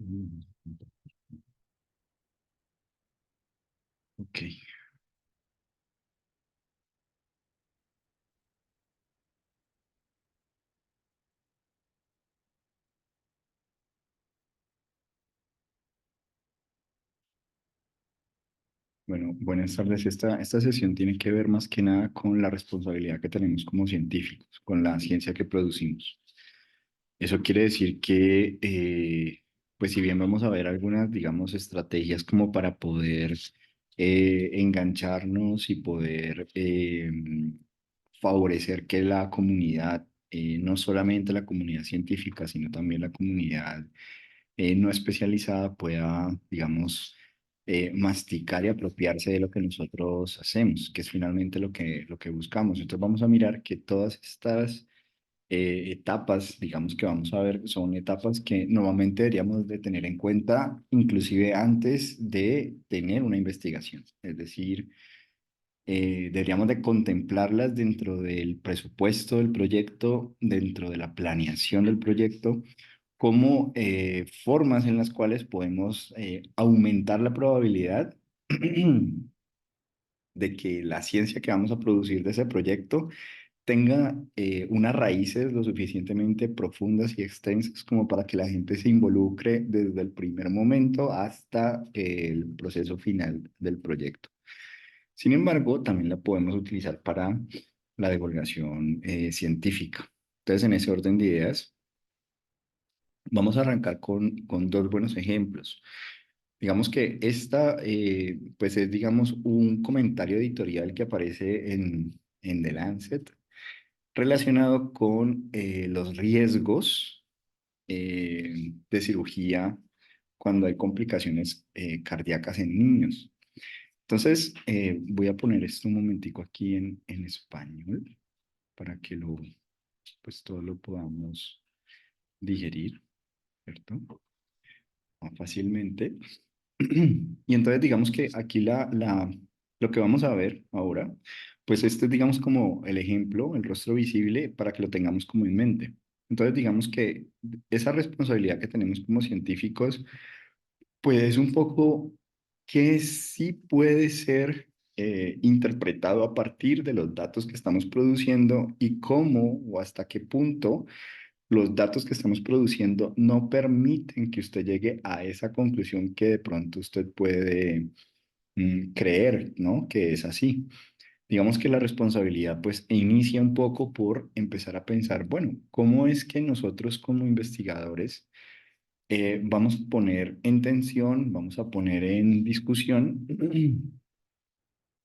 Mm, Ok, bueno, buenas tardes. Esta sesión tiene que ver más que nada con la responsabilidad que tenemos como científicos, con la ciencia que producimos. Eso quiere decir que, pues si bien vamos a ver algunas, digamos, estrategias como para poder engancharnos y poder favorecer que la comunidad, no solamente la comunidad científica, sino también la comunidad no especializada pueda, digamos, masticar y apropiarse de lo que nosotros hacemos, que es finalmente lo que buscamos. Entonces vamos a mirar que todas estas etapas, digamos que vamos a ver, son etapas que normalmente deberíamos de tener en cuenta inclusive antes de tener una investigación. Es decir, deberíamos de contemplarlas dentro del presupuesto del proyecto, dentro de la planeación del proyecto, como formas en las cuales podemos aumentar la probabilidad de que la ciencia que vamos a producir de ese proyecto tenga unas raíces lo suficientemente profundas y extensas como para que la gente se involucre desde el primer momento hasta el proceso final del proyecto. Sin embargo, también la podemos utilizar para la divulgación científica. Entonces, en ese orden de ideas, vamos a arrancar con dos buenos ejemplos. Digamos que esta, pues es, digamos, un comentario editorial que aparece en The Lancet relacionado con los riesgos de cirugía cuando hay complicaciones cardíacas en niños. Entonces, voy a poner esto un momentico aquí en español para que pues todo lo podamos digerir, ¿cierto? Más fácilmente. Y entonces digamos que aquí lo que vamos a ver ahora, pues este es digamos como el ejemplo, el rostro visible, para que lo tengamos como en mente. Entonces digamos que esa responsabilidad que tenemos como científicos, pues es un poco que sí puede ser interpretado a partir de los datos que estamos produciendo y cómo o hasta qué punto los datos que estamos produciendo no permiten que usted llegue a esa conclusión que de pronto usted puede creer, ¿no? Que es así. Digamos que la responsabilidad pues inicia un poco por empezar a pensar, bueno, ¿cómo es que nosotros como investigadores vamos a poner en tensión, vamos a poner en discusión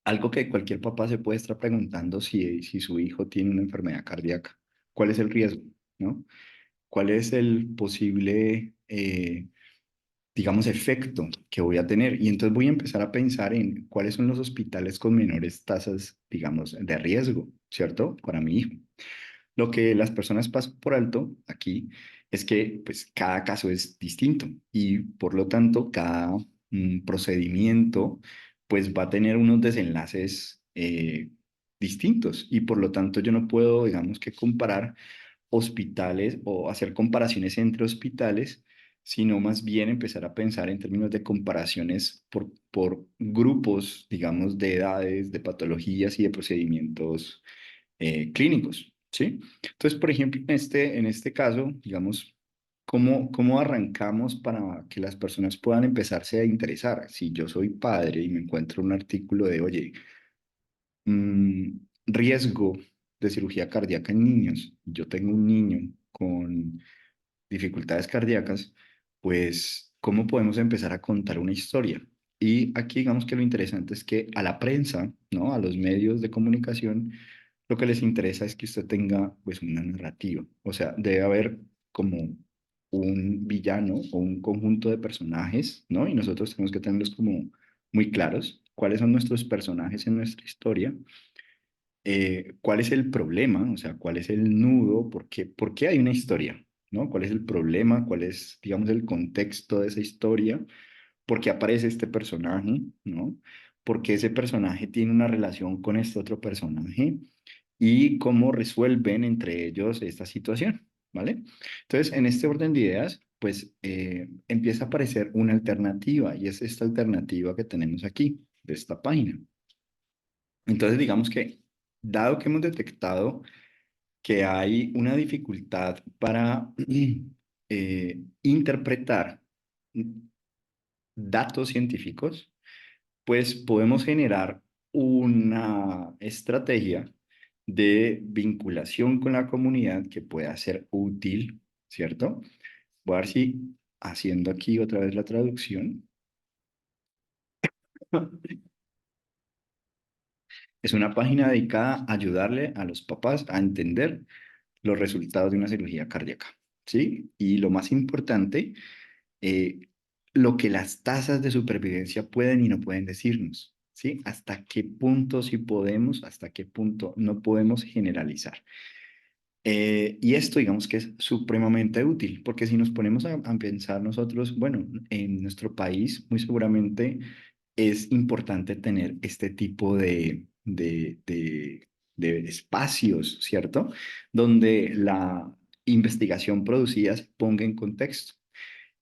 algo que cualquier papá se puede estar preguntando si su hijo tiene una enfermedad cardíaca? ¿Cuál es el riesgo? ¿No? ¿Cuál es el posible, digamos, efecto que voy a tener? Y entonces voy a empezar a pensar en cuáles son los hospitales con menores tasas, digamos, de riesgo, ¿cierto? Para mi hijo. Lo que las personas pasan por alto aquí es que, pues, cada caso es distinto y, por lo tanto, cada procedimiento, pues, va a tener unos desenlaces distintos y, por lo tanto, yo no puedo, digamos, que comparar hospitales o hacer comparaciones entre hospitales, sino más bien empezar a pensar en términos de comparaciones por grupos, digamos, de edades, de patologías y de procedimientos clínicos, ¿sí? Entonces, por ejemplo, en este caso, digamos, ¿cómo arrancamos para que las personas puedan empezarse a interesar? Si yo soy padre y me encuentro un artículo de, oye, riesgo de cirugía cardíaca en niños. Yo tengo un niño con dificultades cardíacas, pues, ¿cómo podemos empezar a contar una historia? Y aquí digamos que lo interesante es que a la prensa, ¿no? A los medios de comunicación, lo que les interesa es que usted tenga, pues, una narrativa. O sea, debe haber como un villano o un conjunto de personajes, ¿no? Y nosotros tenemos que tenerlos como muy claros, cuáles son nuestros personajes en nuestra historia, cuál es el problema, o sea, cuál es el nudo, por qué hay una historia, ¿no? ¿Cuál es el problema? ¿Cuál es, digamos, el contexto de esa historia? ¿Por qué aparece este personaje, ¿no? ¿Por qué ese personaje tiene una relación con este otro personaje? y cómo resuelven entre ellos esta situación, ¿vale? Entonces, en este orden de ideas, pues empieza a aparecer una alternativa y es esta alternativa que tenemos aquí, de esta página. Entonces, digamos que, dado que hemos detectado que hay una dificultad para interpretar datos científicos, pues podemos generar una estrategia de vinculación con la comunidad que pueda ser útil, ¿cierto? Voy a ver si haciendo aquí otra vez la traducción. Es una página dedicada a ayudarle a los papás a entender los resultados de una cirugía cardíaca, ¿sí? Y lo más importante, eh, lo que las tasas de supervivencia pueden y no pueden decirnos, ¿sí? Hasta qué punto sí podemos, hasta qué punto no podemos generalizar. Y esto, digamos que es supremamente útil, porque si nos ponemos a pensar nosotros, bueno, en nuestro país, muy seguramente es importante tener este tipo de espacios, ¿cierto? Donde la investigación producida se ponga en contexto.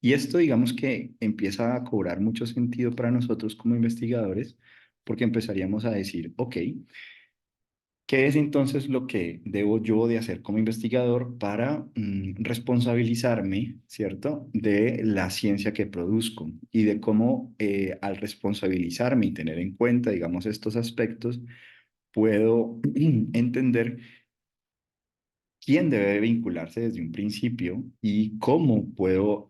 Y esto, digamos que empieza a cobrar mucho sentido para nosotros como investigadores, porque empezaríamos a decir, ok, ¿qué es entonces lo que debo yo de hacer como investigador para responsabilizarme, ¿cierto?, de la ciencia que produzco y de cómo al responsabilizarme y tener en cuenta, digamos, estos aspectos, puedo entender quién debe vincularse desde un principio y cómo puedo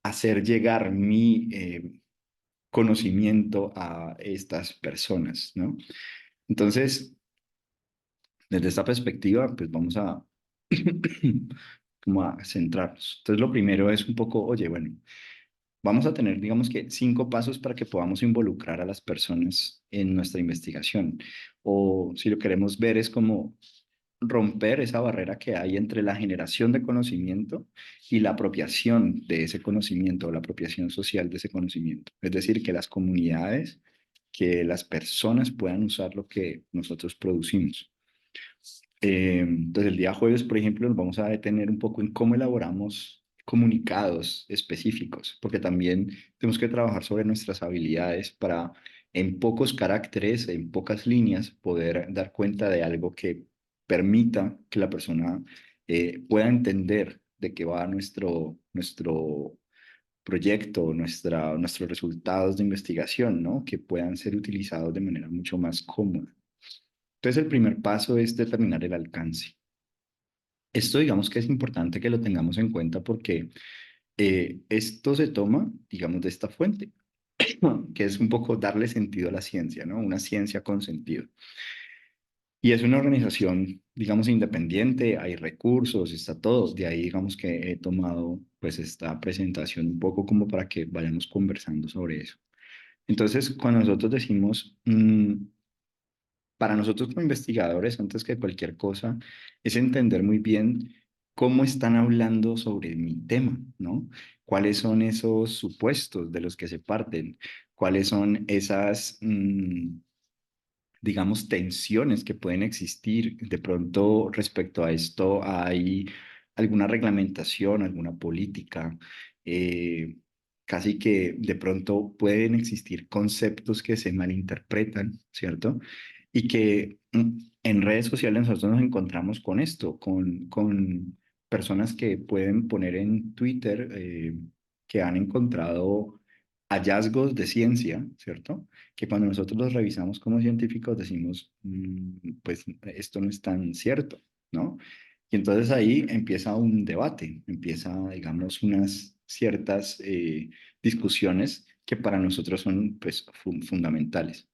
hacer llegar mi conocimiento a estas personas, ¿no? Entonces, desde esta perspectiva, pues vamos a como a centrarnos. Entonces, lo primero es un poco, oye, bueno, vamos a tener, digamos que 5 pasos para que podamos involucrar a las personas en nuestra investigación. O si lo queremos ver es como romper esa barrera que hay entre la generación de conocimiento y la apropiación de ese conocimiento o la apropiación social de ese conocimiento. Es decir, que las comunidades, que las personas puedan usar lo que nosotros producimos. Entonces, el día jueves, por ejemplo, nos vamos a detener un poco en cómo elaboramos comunicados específicos, porque también tenemos que trabajar sobre nuestras habilidades para, en pocos caracteres, en pocas líneas, poder dar cuenta de algo que permita que la persona pueda entender de qué va nuestro proyecto, nuestros resultados de investigación, ¿no? Que puedan ser utilizados de manera mucho más cómoda. Entonces, el primer paso es determinar el alcance. Esto digamos que es importante que lo tengamos en cuenta porque esto se toma, digamos, de esta fuente, que es un poco darle sentido a la ciencia, ¿no? Una ciencia con sentido. Y es una organización, digamos, independiente, hay recursos, está todo. De ahí, digamos, que he tomado, pues, esta presentación un poco como para que vayamos conversando sobre eso. Entonces, cuando nosotros decimos, para nosotros como investigadores, antes que cualquier cosa, es entender muy bien cómo están hablando sobre mi tema, ¿no? ¿Cuáles son esos supuestos de los que se parten? ¿Cuáles son esas, digamos, tensiones que pueden existir? De pronto, respecto a esto, ¿hay alguna reglamentación, alguna política? Eh, Casi que de pronto pueden existir conceptos que se malinterpretan, ¿cierto? Y que en redes sociales nosotros nos encontramos con esto, con personas que pueden poner en Twitter que han encontrado hallazgos de ciencia, ¿cierto? Que cuando nosotros los revisamos como científicos decimos, pues esto no es tan cierto, ¿no? Y entonces ahí empieza un debate, empieza, digamos, unas ciertas discusiones que para nosotros son, pues, fundamentales.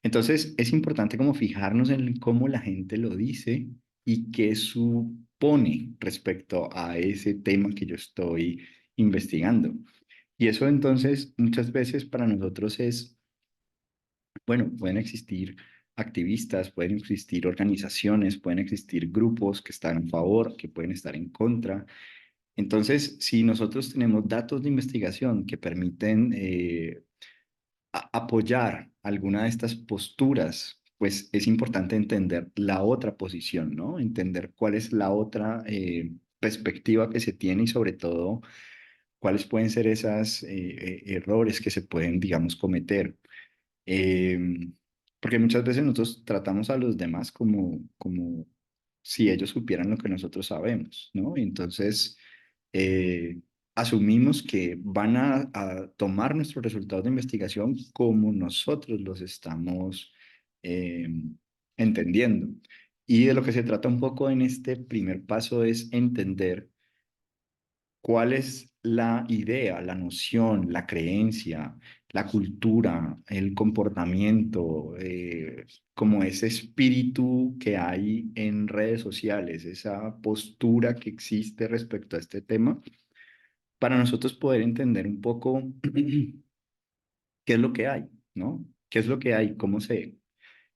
Entonces, es importante como fijarnos en cómo la gente lo dice y qué supone respecto a ese tema que yo estoy investigando. Y eso entonces muchas veces para nosotros es, bueno, pueden existir activistas, pueden existir organizaciones, pueden existir grupos que están a favor, que pueden estar en contra. Entonces, si nosotros tenemos datos de investigación que permiten apoyar alguna de estas posturas pues es importante entender la otra posición, ¿no? Entender cuál es la otra perspectiva que se tiene y sobre todo cuáles pueden ser esas errores que se pueden, digamos, cometer. Porque muchas veces nosotros tratamos a los demás como si ellos supieran lo que nosotros sabemos, ¿no? Y entonces eh, asumimos que van a tomar nuestros resultados de investigación como nosotros los estamos eh, entendiendo. Y de lo que se trata un poco en este primer paso es entender cuál es la idea, la noción, la creencia, la cultura, el comportamiento, como ese espíritu que hay en redes sociales, esa postura que existe respecto a este tema, para nosotros poder entender un poco qué es lo que hay, ¿no? ¿Qué es lo que hay?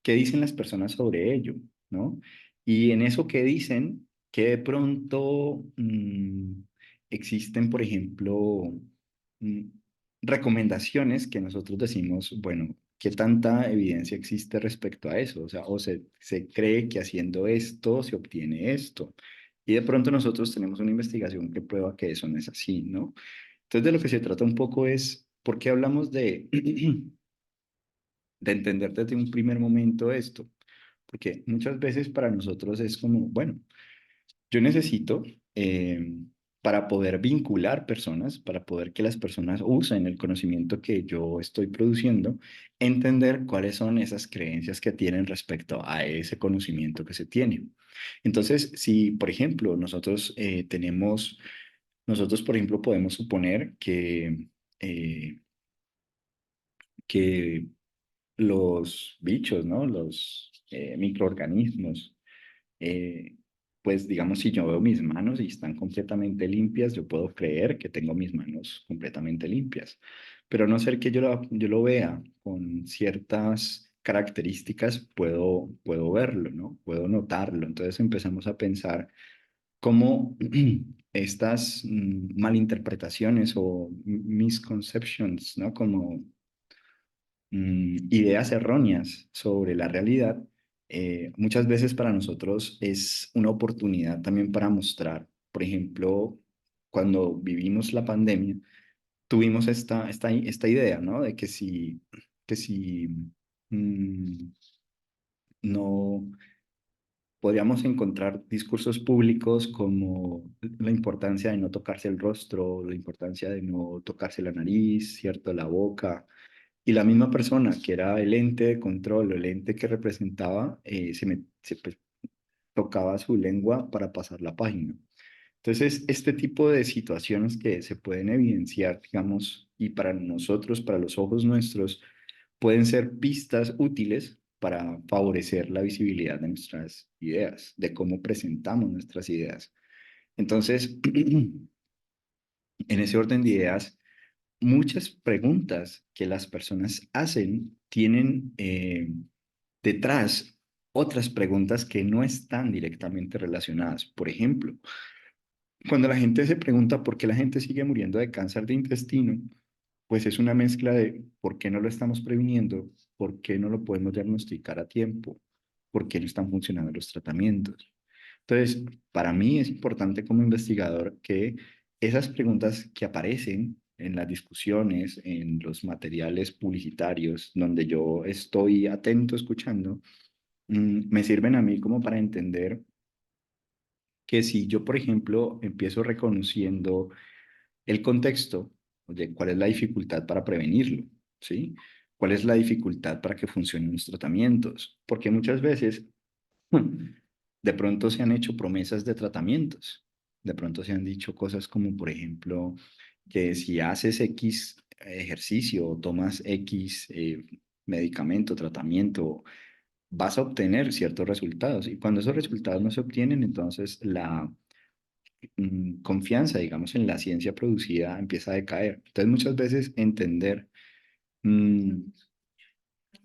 ¿Qué dicen las personas sobre ello? ¿No? Y en eso que dicen, que de pronto existen, por ejemplo, mm, recomendaciones que nosotros decimos, bueno, ¿qué tanta evidencia existe respecto a eso? O sea, se cree que haciendo esto se obtiene esto. Y de pronto nosotros tenemos una investigación que prueba que eso no es así, ¿no? Entonces, de lo que se trata un poco es, ¿por qué hablamos de entender desde un primer momento esto? Porque muchas veces para nosotros es como, bueno, yo necesito, eh, para poder vincular personas, para poder que las personas usen el conocimiento que yo estoy produciendo, entender cuáles son esas creencias que tienen respecto a ese conocimiento que se tiene. Entonces, si, por ejemplo, nosotros, por ejemplo, podemos suponer eh, que los bichos, ¿no? Los microorganismos, eh, pues digamos, si yo veo mis manos y están completamente limpias, yo puedo creer que tengo mis manos completamente limpias. Pero a no ser que yo lo vea con ciertas características, puedo verlo, ¿no? Puedo notarlo. Entonces empezamos a pensar cómo estas malinterpretaciones o misconceptions, ¿no? Como ideas erróneas sobre la realidad, muchas veces para nosotros es una oportunidad también para mostrar. Por ejemplo, cuando vivimos la pandemia, tuvimos esta idea, ¿no? De que si no podríamos encontrar discursos públicos como la importancia de no tocarse el rostro, la importancia de no tocarse la nariz, ¿cierto? La boca, y la misma persona que era el ente de control o el ente que representaba, pues, tocaba su lengua para pasar la página. Entonces, este tipo de situaciones que se pueden evidenciar, digamos, y para nosotros, para los ojos nuestros, pueden ser pistas útiles para favorecer la visibilidad de nuestras ideas, de cómo presentamos nuestras ideas. Entonces, en ese orden de ideas, muchas preguntas que las personas hacen tienen detrás otras preguntas que no están directamente relacionadas. Por ejemplo, cuando la gente se pregunta por qué la gente sigue muriendo de cáncer de intestino, pues es una mezcla de por qué no lo estamos previniendo, por qué no lo podemos diagnosticar a tiempo, por qué no están funcionando los tratamientos. Entonces, para mí es importante como investigador que esas preguntas que aparecen en las discusiones, en los materiales publicitarios, donde yo estoy atento escuchando, me sirven a mí como para entender que si yo, por ejemplo, empiezo reconociendo el contexto de cuál es la dificultad para prevenirlo, ¿sí? ¿Cuál es la dificultad para que funcionen los tratamientos? Porque muchas veces de pronto se han hecho promesas de tratamientos, de pronto se han dicho cosas como, por ejemplo, que si haces X ejercicio o tomas X medicamento, tratamiento, vas a obtener ciertos resultados. Y cuando esos resultados no se obtienen, entonces la confianza, digamos, en la ciencia producida empieza a decaer. Entonces, muchas veces entender mm,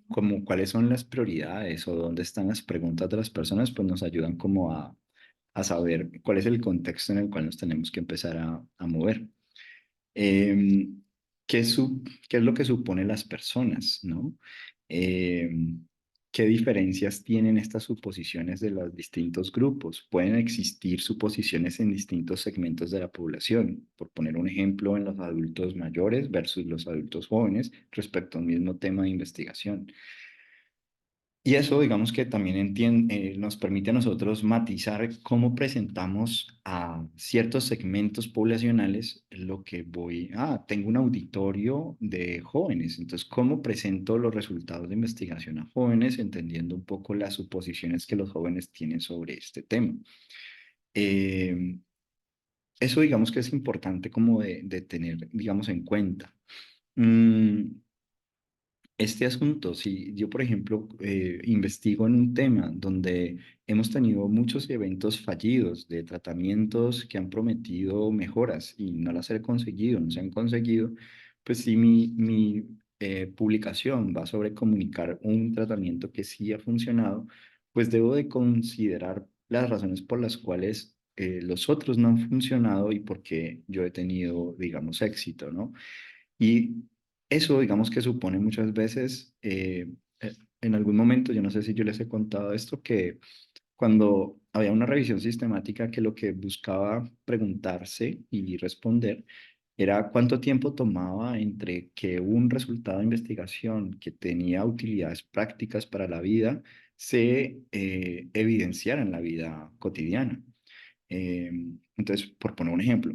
como cuáles son las prioridades o dónde están las preguntas de las personas, pues nos ayudan como a saber cuál es el contexto en el cual nos tenemos que empezar a mover. Em, ¿qué es lo que suponen las personas, ¿no? Em, ¿qué diferencias tienen estas suposiciones de los distintos grupos? Pueden existir suposiciones en distintos segmentos de la población. Por poner un ejemplo, en los adultos mayores versus los adultos jóvenes respecto al mismo tema de investigación. Y eso, digamos que también nos permite a nosotros matizar cómo presentamos a ciertos segmentos poblacionales lo que tengo un auditorio de jóvenes, entonces, ¿cómo presento los resultados de investigación a jóvenes, entendiendo un poco las suposiciones que los jóvenes tienen sobre este tema? Eh, Eso, digamos que es importante como de tener, digamos, en cuenta. Mm, este asunto, si yo, por ejemplo, investigo en un tema donde hemos tenido muchos eventos fallidos de tratamientos que han prometido mejoras y no las he conseguido, no se han conseguido, pues si mi publicación va sobre comunicar un tratamiento que sí ha funcionado, pues debo de considerar las razones por las cuales los otros no han funcionado y por qué yo he tenido, digamos, éxito, ¿no? Y eso, digamos que supone muchas veces, en algún momento, yo no sé si yo les he contado esto, que cuando había una revisión sistemática que lo que buscaba preguntarse y responder era cuánto tiempo tomaba entre que un resultado de investigación que tenía utilidades prácticas para la vida se evidenciara en la vida cotidiana. Eh, entonces, por poner un ejemplo,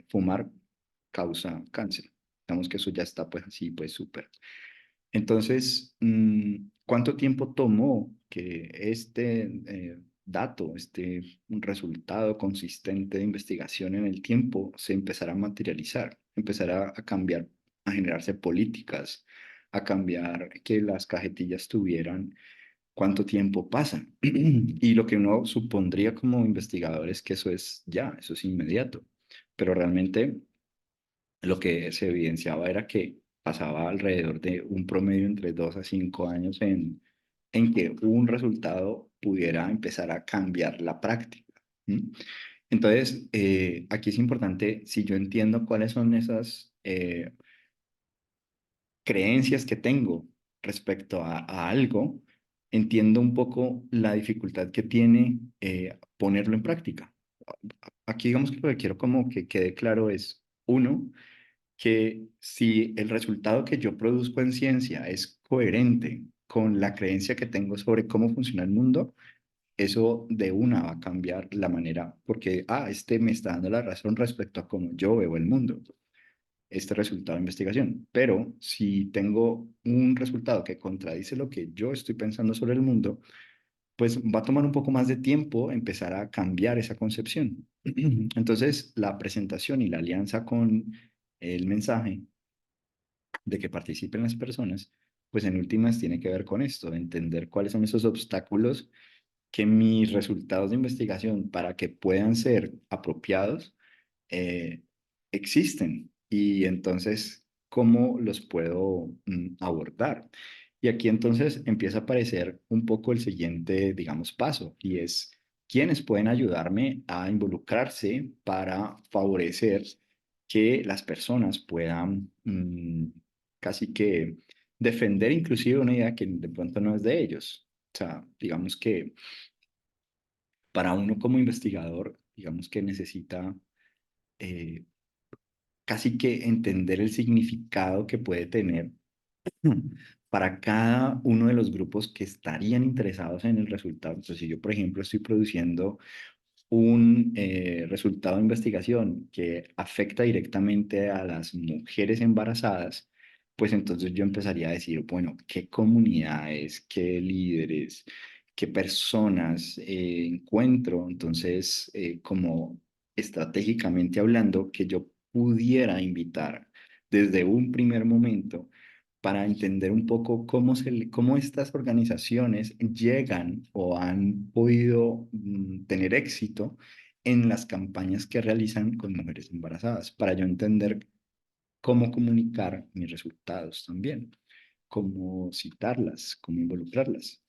fumar causa cáncer. Digamos que eso ya está pues así, pues súper. Entonces, ¿cuánto tiempo tomó que este dato, este un resultado consistente de investigación en el tiempo se empezara a materializar, empezara a cambiar, a generarse políticas, a cambiar que las cajetillas tuvieran cuánto tiempo pasa? Y lo que uno supondría como investigador es que eso es ya, eso es inmediato, pero realmente lo que se evidenciaba era que pasaba alrededor de un promedio entre 2 a 5 años en que un resultado pudiera empezar a cambiar la práctica. ¿M? Entonces, aquí es importante, si yo entiendo cuáles son esas creencias que tengo respecto a algo, entiendo un poco la dificultad que tiene ponerlo en práctica. Aquí digamos que lo que quiero como que quede claro es, uno, que si el resultado que yo produzco en ciencia es coherente con la creencia que tengo sobre cómo funciona el mundo, eso de una va a cambiar la manera, porque, este me está dando la razón respecto a cómo yo veo el mundo, este resultado de investigación. Pero si tengo un resultado que contradice lo que yo estoy pensando sobre el mundo, pues va a tomar un poco más de tiempo empezar a cambiar esa concepción. Entonces, la presentación y la alianza con el mensaje de que participen las personas, pues en últimas tiene que ver con esto, de entender cuáles son esos obstáculos que mis resultados de investigación para que puedan ser apropiados eh, existen y entonces cómo los puedo abordar. Y aquí entonces empieza a aparecer un poco el siguiente, digamos, paso y es quiénes pueden ayudarme a involucrarse para favorecer que las personas puedan casi que defender inclusive una idea que de pronto no es de ellos. O sea, digamos que para uno como investigador, digamos que necesita eh, casi que entender el significado que puede tener para cada uno de los grupos que estarían interesados en el resultado. Entonces, si yo, por ejemplo, estoy produciendo un resultado de investigación que afecta directamente a las mujeres embarazadas, pues entonces yo empezaría a decir, bueno, ¿qué comunidades, qué líderes, qué personas encuentro? Entonces, como estratégicamente hablando, que yo pudiera invitar desde un primer momento para entender un poco cómo estas organizaciones llegan o han podido tener éxito en las campañas que realizan con mujeres embarazadas, para yo entender cómo comunicar mis resultados también, cómo citarlas, cómo involucrarlas.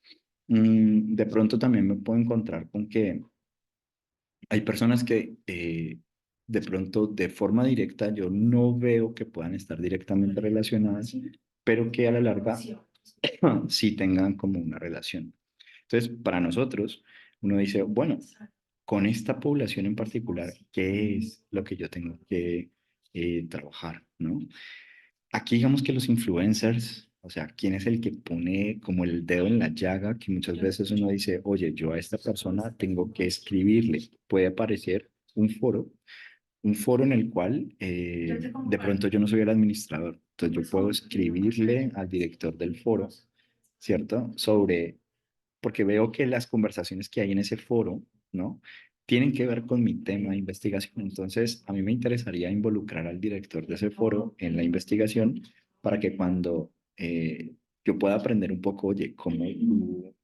De pronto también me puedo encontrar con que hay personas que de pronto de forma directa yo no veo que puedan estar directamente relacionadas, pero que a la larga sí tengan como una relación. Entonces, para nosotros, uno dice, bueno, con esta población en particular, ¿qué es lo que yo tengo que trabajar, ¿no? Aquí digamos que los influencers, o sea, ¿quién es el que pone como el dedo en la llaga? Que muchas veces uno dice, oye, yo a esta persona tengo que escribirle. Puede aparecer un foro en el cual de pronto yo no soy el administrador. Entonces yo puedo escribirle al director del foro, ¿cierto? Sobre porque veo que las conversaciones que hay en ese foro, ¿no? Tienen que ver con mi tema de investigación. Entonces, a mí me interesaría involucrar al director de ese foro en la investigación para que cuando yo pueda aprender un poco, oye, cómo tú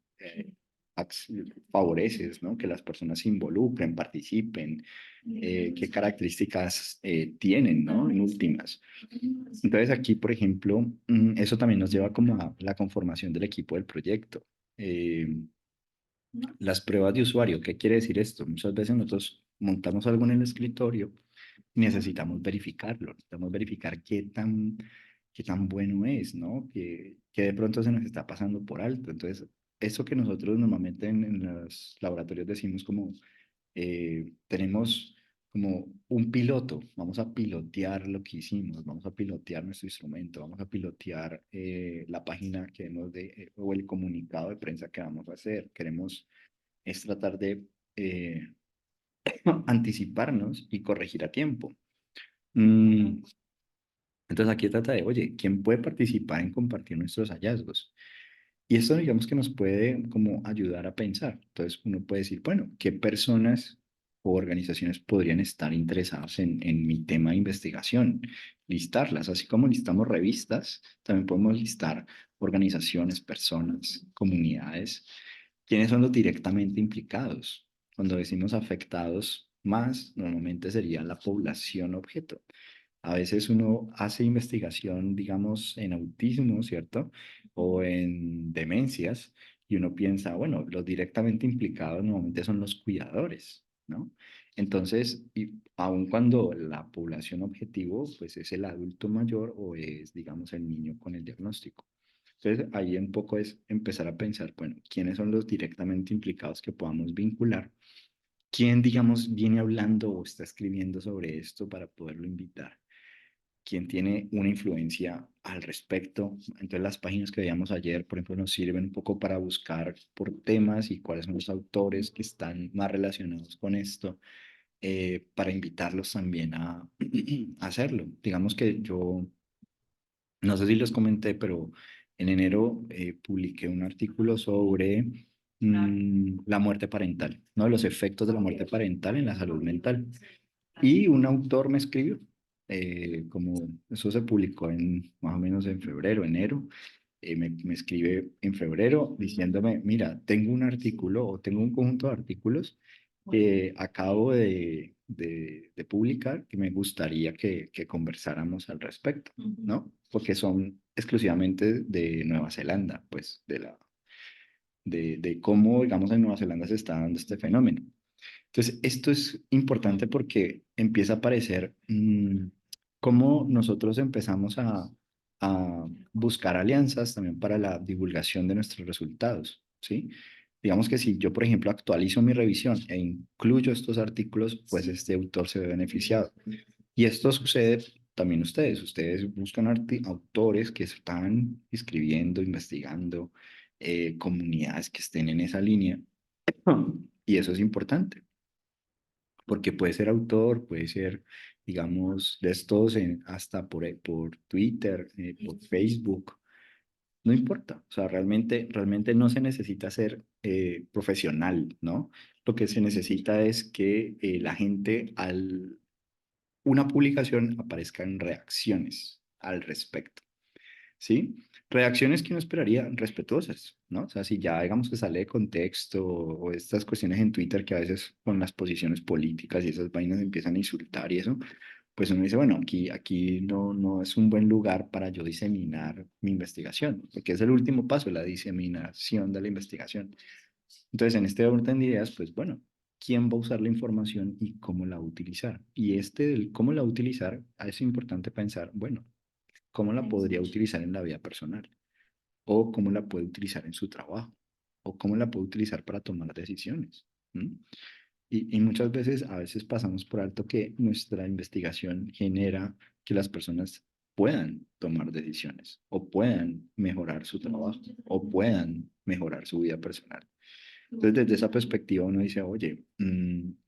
favoreces, ¿no? Que las personas se involucren, participen, qué características tienen, ¿no? En últimas. Entonces aquí, por ejemplo, eso también nos lleva como a la conformación del equipo del proyecto. Eh, las pruebas de usuario, ¿qué quiere decir esto? Muchas veces nosotros montamos algo en el escritorio y necesitamos verificar qué tan bueno es, ¿no? Que de pronto se nos está pasando por alto. Entonces, eso que nosotros normalmente en los laboratorios decimos como tenemos como un piloto, vamos a pilotear lo que hicimos, vamos a pilotear nuestro instrumento, vamos a pilotear la página que hemos o el comunicado de prensa que vamos a hacer. Queremos es tratar de eh, anticiparnos y corregir a tiempo. Mm, entonces aquí trata de, oye, ¿quién puede participar en compartir nuestros hallazgos? Y esto digamos que nos puede como ayudar a pensar. Entonces uno puede decir, bueno, ¿qué personas o organizaciones podrían estar interesadas en mi tema de investigación? Listarlas, así como listamos revistas, también podemos listar organizaciones, personas, comunidades. ¿Quiénes son los directamente implicados? Cuando decimos afectados más, normalmente sería la población objeto. A veces uno hace investigación, digamos, en autismo, ¿cierto? O en demencias, y uno piensa, bueno, los directamente implicados normalmente son los cuidadores, ¿no? Entonces, y aun cuando la población objetivo, pues es el adulto mayor o es, digamos, el niño con el diagnóstico. Entonces, ahí un poco es empezar a pensar, bueno, ¿quiénes son los directamente implicados que podamos vincular? ¿Quién, digamos, viene hablando o está escribiendo sobre esto para poderlo invitar? ¿Quién tiene una influencia al respecto? Entonces las páginas que veíamos ayer, por ejemplo, nos sirven un poco para buscar por temas y cuáles son los autores que están más relacionados con esto, para invitarlos también a, a hacerlo. Digamos que yo, no sé si les comenté, pero en enero publiqué un artículo sobre la muerte parental, ¿no? Los efectos de la muerte parental en la salud mental. Y un autor me escribió, como eso se publicó en más o menos en febrero, enero, me escribe en febrero diciéndome, mira, tengo un artículo o tengo un conjunto de artículos que acabo de publicar que me gustaría que conversáramos al respecto, ¿no? Porque son exclusivamente de Nueva Zelanda, pues de cómo, digamos, en Nueva Zelanda se está dando este fenómeno. Entonces, esto es importante porque empieza a aparecer cómo nosotros empezamos a buscar alianzas también para la divulgación de nuestros resultados, ¿sí? Digamos que si yo, por ejemplo, actualizo mi revisión e incluyo estos artículos, pues este autor se ve beneficiado. Y esto sucede también ustedes buscan autores que están escribiendo, investigando, comunidades que estén en esa línea, y eso es importante porque puede ser autor, puede ser, digamos, de estos hasta por Twitter, por Facebook, no importa, o sea, realmente no se necesita ser profesional, ¿no? Lo que se necesita es que la gente al una publicación aparezcan reacciones al respecto. ¿Sí? Reacciones que uno esperaría respetuosas, ¿no? O sea, si ya digamos que sale de contexto o estas cuestiones en Twitter que a veces con las posiciones políticas y esas vainas empiezan a insultar y eso, pues uno dice, bueno, aquí no es un buen lugar para yo diseminar mi investigación, porque es el último paso, la diseminación de la investigación. Entonces, en este orden de ideas, pues bueno, ¿quién va a usar la información y cómo la va a utilizar? Y este del cómo la va a utilizar, es importante pensar, bueno, ¿cómo la podría utilizar en la vida personal? o cómo la puede utilizar en su trabajo, o cómo la puede utilizar para tomar decisiones. ¿M? Y muchas veces, a veces pasamos por alto que nuestra investigación genera que las personas puedan tomar decisiones o puedan mejorar su trabajo o puedan mejorar su vida personal. Entonces, desde esa perspectiva uno dice, oye,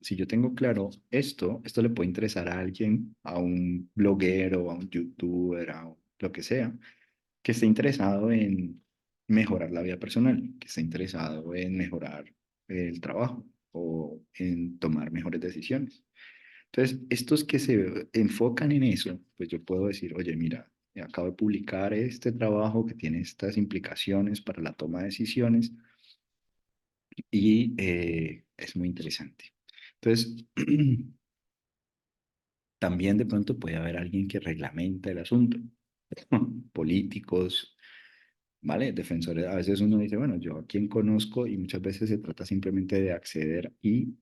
si yo tengo claro esto le puede interesar a alguien, a un bloguero, a un youtuber, lo que sea, que esté interesado en mejorar la vida personal, que esté interesado en mejorar el trabajo o en tomar mejores decisiones. Entonces, estos que se enfocan en eso, pues yo puedo decir, oye, mira, acabo de publicar este trabajo que tiene estas implicaciones para la toma de decisiones y es muy interesante. Entonces, también de pronto puede haber alguien que reglamenta el asunto, políticos, ¿vale? Defensores, a veces uno dice, bueno, yo a quién conozco y muchas veces se trata simplemente de acceder y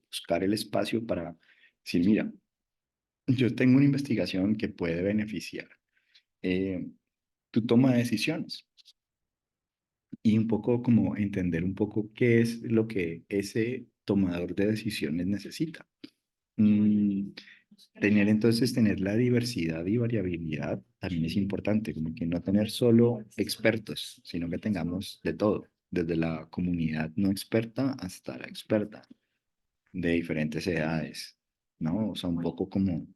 buscar el espacio para decir, mira, yo tengo una investigación que puede beneficiar tu toma de decisiones y un poco como entender un poco qué es lo que ese tomador de decisiones necesita. Mm, tener la diversidad y variabilidad también es importante, como que no tener solo expertos, sino que tengamos de todo, desde la comunidad no experta hasta la experta, de diferentes edades, ¿no? O sea, un poco como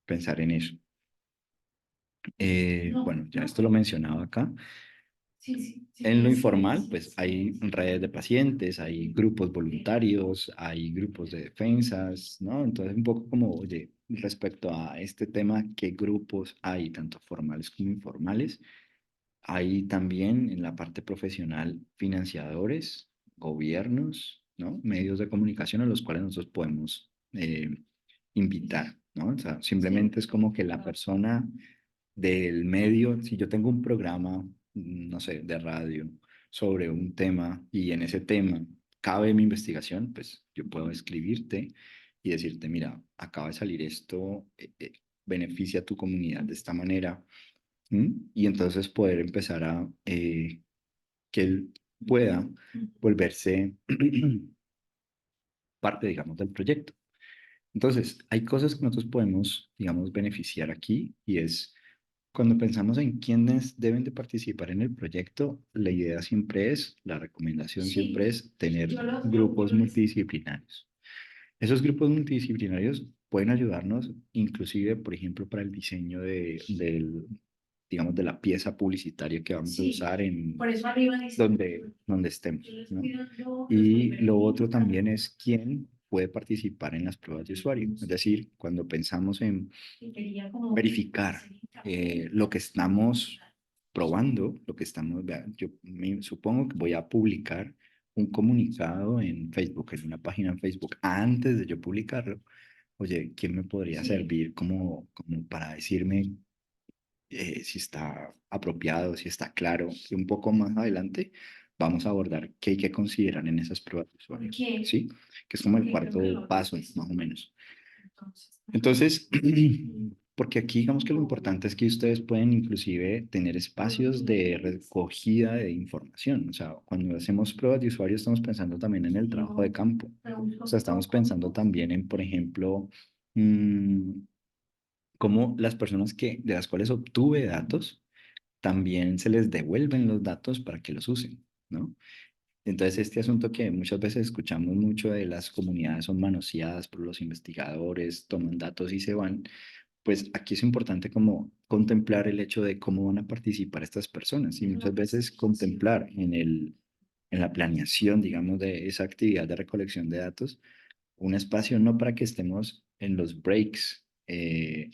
pensar en eso. Bueno, ya esto lo mencionaba acá. En lo informal, pues hay redes de pacientes, hay grupos voluntarios, hay grupos de defensas, ¿no? Entonces, un poco como, oye, respecto a este tema, ¿qué grupos hay, tanto formales como informales? Hay también en la parte profesional financiadores, gobiernos, ¿no? Medios de comunicación a los cuales nosotros podemos invitar, ¿no? O sea, simplemente es como que la persona del medio, si yo tengo un programa, no sé, de radio sobre un tema y en ese tema cabe mi investigación, pues yo puedo escribirte y decirte, mira, acaba de salir esto, beneficia a tu comunidad de esta manera. Y entonces poder empezar a que él pueda volverse parte, digamos, del proyecto. Entonces, hay cosas que nosotros podemos, digamos, beneficiar aquí y es cuando pensamos en quiénes deben de participar en el proyecto, la idea siempre es, la recomendación siempre es tener grupos multidisciplinarios. Esos grupos multidisciplinarios pueden ayudarnos inclusive, por ejemplo, para el diseño digamos, de la pieza publicitaria que vamos a usar en donde estemos, ¿no? Y lo otro también es quién puede participar en las pruebas de usuario. Es decir, cuando pensamos en verificar lo que estamos probando, lo que estamos, yo me supongo que voy a publicar un comunicado en Facebook, en una página en Facebook, antes de yo publicarlo. Oye, ¿quién me podría servir como para decirme si está apropiado, si está claro? Y un poco más adelante vamos a abordar qué hay que considerar en esas pruebas de usuario, ¿sí? Que es como el cuarto paso, más o menos. Entonces, porque aquí digamos que lo importante es que ustedes pueden inclusive tener espacios de recogida de información. O sea, cuando hacemos pruebas de usuario estamos pensando también en el trabajo de campo. O sea, estamos pensando también en, por ejemplo, mm, cómo las personas de las cuales obtuve datos, también se les devuelven los datos para que los usen, ¿no? Entonces, este asunto que muchas veces escuchamos mucho de las comunidades son manoseadas por los investigadores, toman datos y se van, pues aquí es importante como contemplar el hecho de cómo van a participar estas personas y muchas veces contemplar en la planeación, digamos, de esa actividad de recolección de datos, un espacio no para que estemos en los breaks,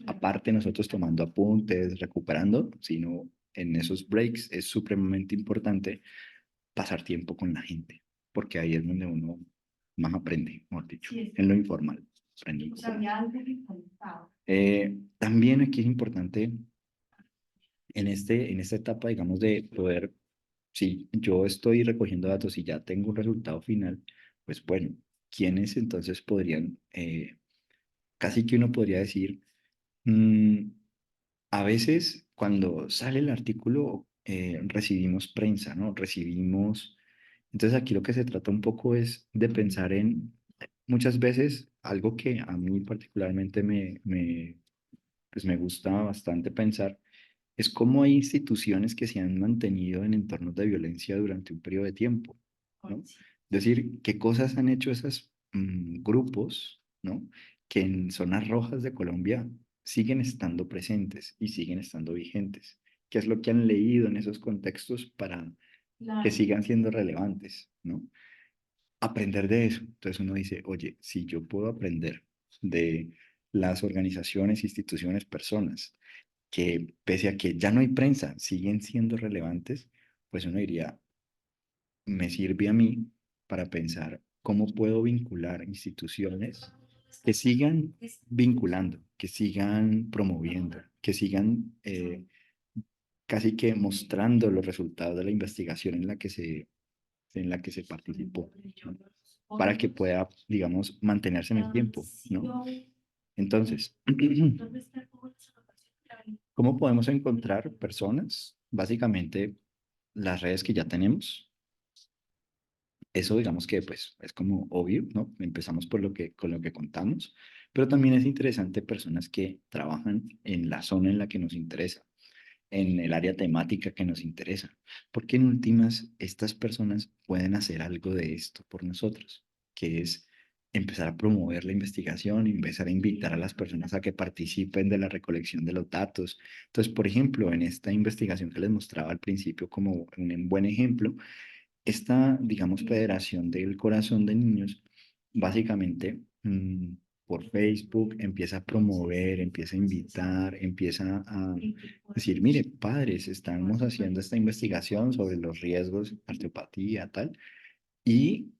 aparte nosotros tomando apuntes, recuperando, sino en esos breaks es supremamente importante pasar tiempo con la gente, porque ahí es donde uno más aprende, mejor dicho, en lo informal. Aprende un poco más. También aquí es importante en esta etapa, digamos, de poder, si yo estoy recogiendo datos y ya tengo un resultado final, pues bueno, ¿quiénes entonces podrían, casi que uno podría decir, a veces cuando sale el artículo recibimos prensa, ¿no? Recibimos... Entonces aquí lo que se trata un poco es de pensar en, muchas veces, algo que a mí particularmente pues me gusta bastante pensar, es cómo hay instituciones que se han mantenido en entornos de violencia durante un periodo de tiempo, ¿no? Es decir, qué cosas han hecho esos grupos, ¿no? Que en zonas rojas de Colombia siguen estando presentes y siguen estando vigentes. ¿Qué es lo que han leído en esos contextos para que sigan siendo relevantes, ¿no? Aprender de eso. Entonces uno dice, oye, si yo puedo aprender de las organizaciones, instituciones, personas, que pese a que ya no hay prensa, siguen siendo relevantes, pues uno diría, me sirve a mí para pensar cómo puedo vincular instituciones que sigan vinculando, que sigan promoviendo, que sigan casi que mostrando los resultados de la investigación en la que se participó, ¿no? Para que pueda, digamos, mantenerse en el tiempo, ¿no? Entonces, ¿cómo podemos encontrar personas? Básicamente, las redes que ya tenemos. Eso digamos que pues es como obvio, ¿no? Empezamos por con lo que contamos, pero también es interesante personas que trabajan en la zona en la que nos interesa, en el área temática que nos interesa, porque en últimas estas personas pueden hacer algo de esto por nosotros, que es empezar a promover la investigación, empezar a invitar a las personas a que participen de la recolección de los datos. Entonces, por ejemplo, en esta investigación que les mostraba al principio como un buen ejemplo, esta, digamos, Federación del Corazón de Niños, básicamente por Facebook empieza a promover, empieza a invitar, empieza a decir, mire, padres, estamos haciendo esta investigación sobre los riesgos de osteopatía, tal, y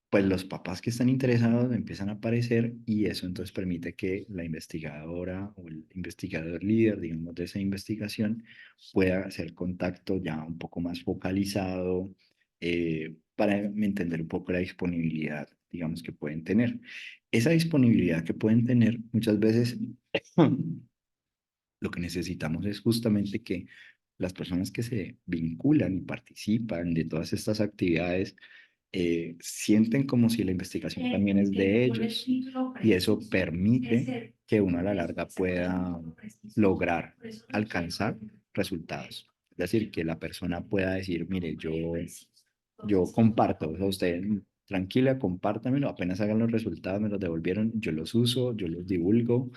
pues los papás que están interesados empiezan a aparecer y eso entonces permite que la investigadora o el investigador líder, digamos, de esa investigación pueda hacer contacto ya un poco más focalizado para entender un poco la disponibilidad, digamos, que pueden tener. Esa disponibilidad que pueden tener muchas veces lo que necesitamos es justamente que las personas que se vinculan y participan de todas estas actividades sienten como si la investigación también es de ellos y eso permite que uno a la larga pueda lograr alcanzar resultados. Es decir, que la persona pueda decir, mire, yo comparto, o sea, usted tranquila, compártamelo, apenas hagan los resultados, me los devolvieron, yo los uso, yo los divulgo.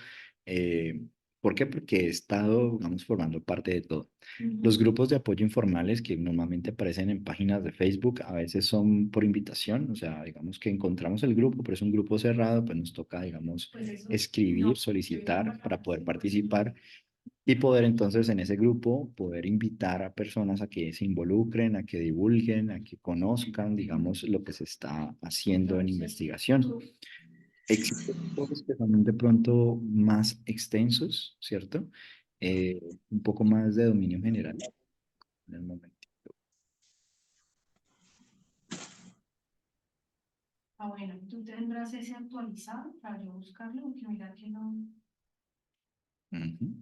Eh, ¿Por qué? Porque he estado, vamos, formando parte de todo. Los grupos de apoyo informales que normalmente aparecen en páginas de Facebook a veces son por invitación, o sea, digamos que encontramos el grupo, pero es un grupo cerrado, pues nos toca, digamos, escribir, solicitar para poder participar y poder entonces en ese grupo poder invitar a personas a que se involucren, a que divulguen, a que conozcan, digamos, lo que se está haciendo en investigación. Existen cosas que son de pronto más extensos, ¿cierto? Un poco más de dominio general en el momento. Ah, bueno, tú tendrás ese actualizado para yo buscarlo, porque mira que no. Ujú.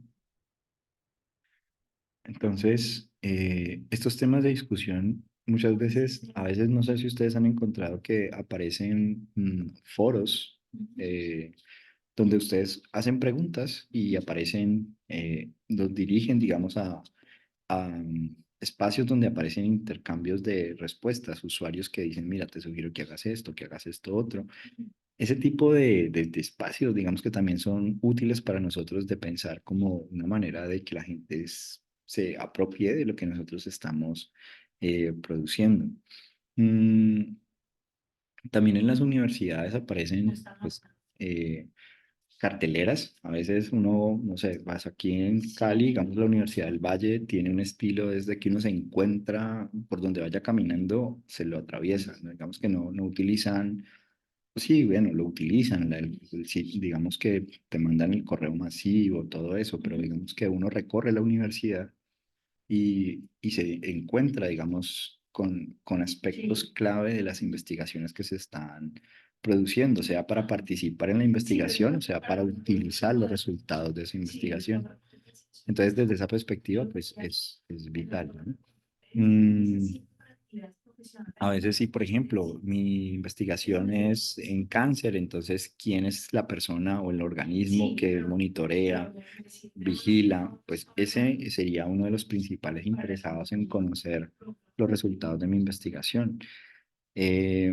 Entonces, estos temas de discusión muchas veces, a veces no sé si ustedes han encontrado que aparecen foros donde ustedes hacen preguntas y aparecen, los dirigen, digamos, a espacios donde aparecen intercambios de respuestas, usuarios que dicen, mira, te sugiero que hagas esto otro. Ese tipo de espacios, digamos que también son útiles para nosotros de pensar como una manera de que la gente se apropie de lo que nosotros estamos produciendo. Mm, También en las universidades No aparecen, está mal. pues, carteleras. A veces uno, no sé, vas aquí en Cali, digamos, la Universidad del Valle tiene un estilo desde que uno se encuentra por donde vaya caminando, se lo atraviesa, ¿no? Digamos que no utilizan, pues sí, bueno, lo utilizan, sí, digamos que te mandan el correo masivo, todo eso, pero digamos que uno recorre la universidad y se encuentra, digamos, con aspectos Sí, clave de las investigaciones que se están produciendo, sea para participar en la sí, investigación, o pero sea para claro, utilizar los resultados de esa sí, investigación. Entonces, desde esa perspectiva, pues es vital, ¿no? Mm, a veces sí, por ejemplo, mi investigación es en cáncer, entonces, ¿quién es la persona o el organismo que monitorea, vigila? Pues ese sería uno de los principales interesados en conocer los resultados de mi investigación. Eh,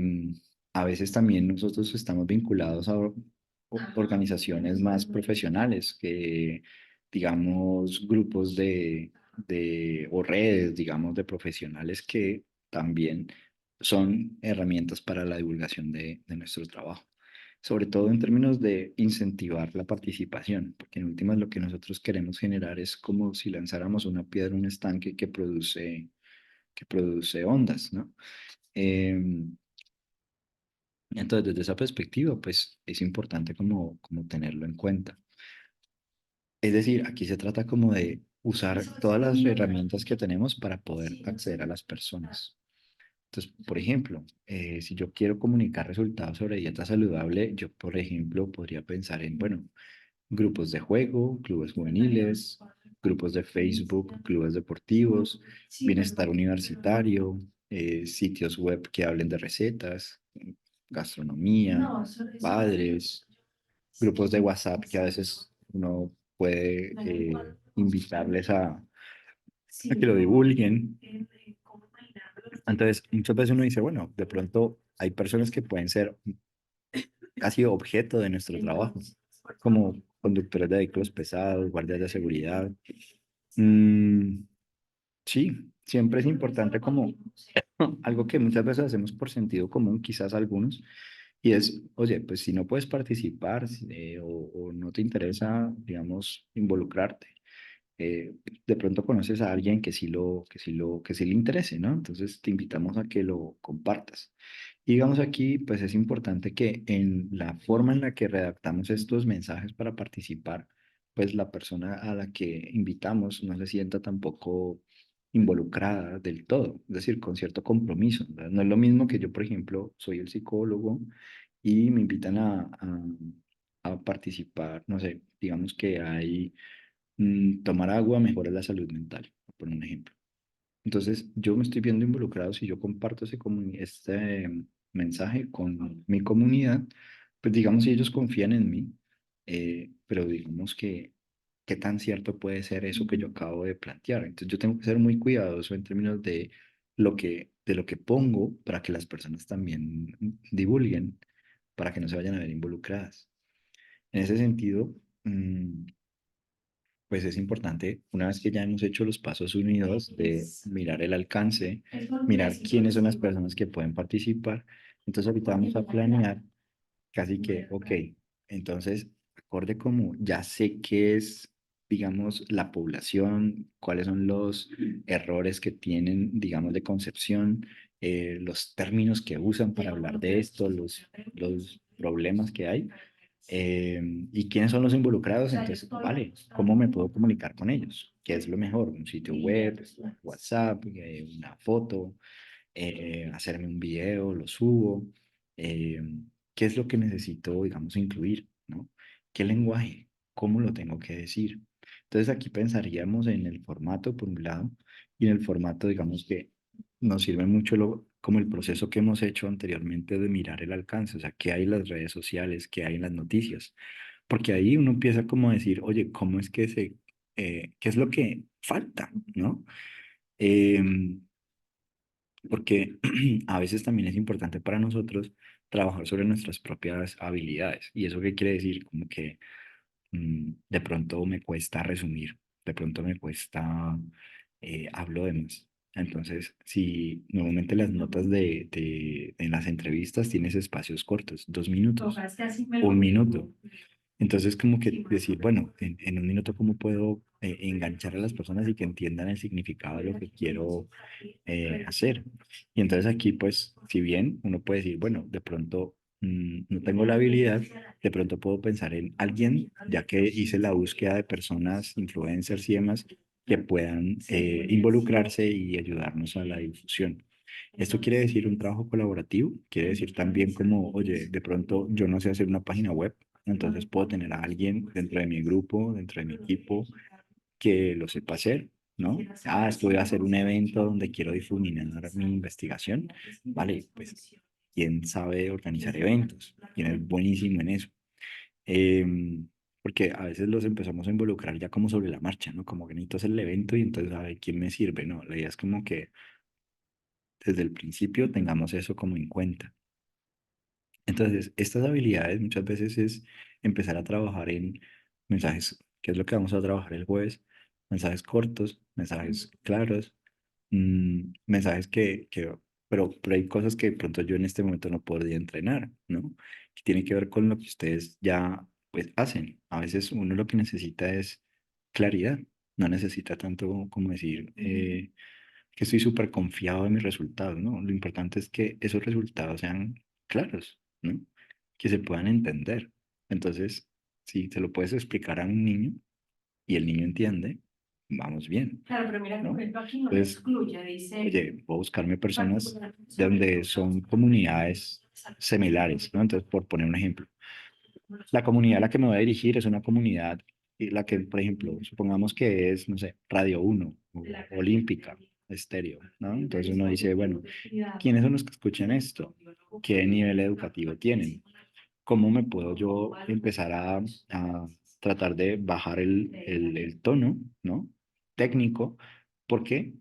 a veces también nosotros estamos vinculados a organizaciones más profesionales, que digamos grupos o redes, digamos, de profesionales que también son herramientas para la divulgación de nuestro trabajo. Sobre todo en términos de incentivar la participación, porque en últimas lo que nosotros queremos generar es como si lanzáramos una piedra en un estanque que produce ondas, ¿no? Em, entonces, desde esa perspectiva, pues es importante como tenerlo en cuenta. Es decir, aquí se trata como de usar todas las herramientas que tenemos para poder acceder a las personas. Entonces, por ejemplo, si yo quiero comunicar resultados sobre dieta saludable, yo, por ejemplo, podría pensar en, bueno, grupos de juego, clubes juveniles, grupos de Facebook, clubes deportivos, bienestar universitario, sitios web que hablen de recetas, gastronomía, padres, grupos de WhatsApp que a veces uno puede invitarles a que lo divulguen. Entonces, muchas veces uno dice, bueno, de pronto hay personas que pueden ser casi objeto de nuestro trabajo, como conductores de vehículos pesados, guardias de seguridad. Mm, sí, siempre es importante como algo que muchas veces hacemos por sentido común, quizás algunos, y es, oye, pues si no puedes participar o no te interesa, digamos, involucrarte, de pronto conoces a alguien que sí le interese, ¿no? Entonces te invitamos a que lo compartas. Y digamos aquí, pues es importante que en la forma en la que redactamos estos mensajes para participar, pues la persona a la que invitamos no se sienta tampoco involucrada del todo, es decir, con cierto compromiso, ¿verdad? No es lo mismo que yo, por ejemplo, soy el psicólogo y me invitan a participar, no sé, digamos que hay tomar agua mejora la salud mental, por un ejemplo. Entonces, yo me estoy viendo involucrado si yo comparto este mensaje con mi comunidad, pues digamos si ellos confían en mí, pero digamos que qué tan cierto puede ser eso que yo acabo de plantear. Entonces, yo tengo que ser muy cuidadoso en términos de de lo que pongo para que las personas también divulguen, para que no se vayan a ver involucradas. En ese sentido, pues es importante, una vez que ya hemos hecho los pasos unidos de mirar el alcance, mirar quiénes son las personas que pueden participar, entonces ahorita vamos a planear casi que, ok, entonces, acorde como ya sé qué es, digamos, la población, cuáles son los errores que tienen, digamos, de concepción, los términos que usan para hablar de esto, los problemas que hay y quiénes son los involucrados, entonces, vale, ¿cómo me puedo comunicar con ellos? ¿Qué es lo mejor? ¿Un sitio web, WhatsApp, una foto, hacerme un video, lo subo? Eh, ¿Qué es lo que necesito, digamos, incluir? ¿No? ¿Qué lenguaje? ¿Cómo lo tengo que decir? Entonces aquí pensaríamos en el formato por un lado y en el formato, digamos, que nos sirve mucho como el proceso que hemos hecho anteriormente de mirar el alcance, o sea, qué hay en las redes sociales, qué hay en las noticias, porque ahí uno empieza como a decir, oye, ¿cómo es que qué es lo que falta, ¿no? Em, porque a veces también es importante para nosotros trabajar sobre nuestras propias habilidades. ¿Y eso qué quiere decir? Como que de pronto me cuesta resumir, de pronto me cuesta, hablo de más. Entonces, si normalmente las notas en las entrevistas tienes espacios cortos, 2 minutos, un minuto. Entonces, como que decir, bueno, en un minuto, ¿cómo puedo enganchar a las personas y que entiendan el significado de lo que quiero hacer? Y entonces aquí, pues, si bien uno puede decir, bueno, de pronto no tengo la habilidad, de pronto puedo pensar en alguien, ya que hice la búsqueda de personas, influencers y demás, que puedan involucrarse y ayudarnos a la difusión. Esto quiere decir un trabajo colaborativo, quiere decir también como, oye, de pronto yo no sé hacer una página web, entonces puedo tener a alguien dentro de mi grupo, dentro de mi equipo, que lo sepa hacer ¿no? Ah, es que voy a hacer un evento donde quiero difuminar mi investigación. Vale, pues, ¿quién sabe organizar eventos? ¿Quién es buenísimo en eso? Porque a veces los empezamos a involucrar ya como sobre la marcha, ¿no? Como que necesito hacer el evento y entonces, a ver, ¿quién me sirve? No, la idea es como que desde el principio tengamos eso como en cuenta. Entonces, estas habilidades muchas veces es empezar a trabajar en mensajes, que es lo que vamos a trabajar el jueves, mensajes cortos, mensajes claros, mensajes pero hay cosas que de pronto yo en este momento no podría entrenar, ¿no? Que tiene que ver con lo que ustedes ya pues hacen. A veces uno lo que necesita es claridad, no necesita tanto como decir que estoy súper confiado en mis resultados, ¿no? Lo importante es que esos resultados sean claros, ¿no? Que se puedan entender. Entonces, si te lo puedes explicar a un niño y el niño entiende, vamos bien, Claro, pero mira que ¿no? por ejemplo aquí no lo Entonces, excluye, dice oye, puedo buscarme personas particular de sobre donde los son comunidades similares, ¿no? Entonces, por poner un ejemplo, la comunidad a la que me voy a dirigir es una comunidad y la que, por ejemplo, supongamos que es, no sé, Radio Uno o Olímpica, Estéreo, ¿no? Entonces uno dice, bueno, ¿quiénes son los que escuchan esto? ¿Qué nivel educativo tienen? ¿Cómo me puedo yo empezar a tratar de bajar el tono, ¿no? Técnico, porque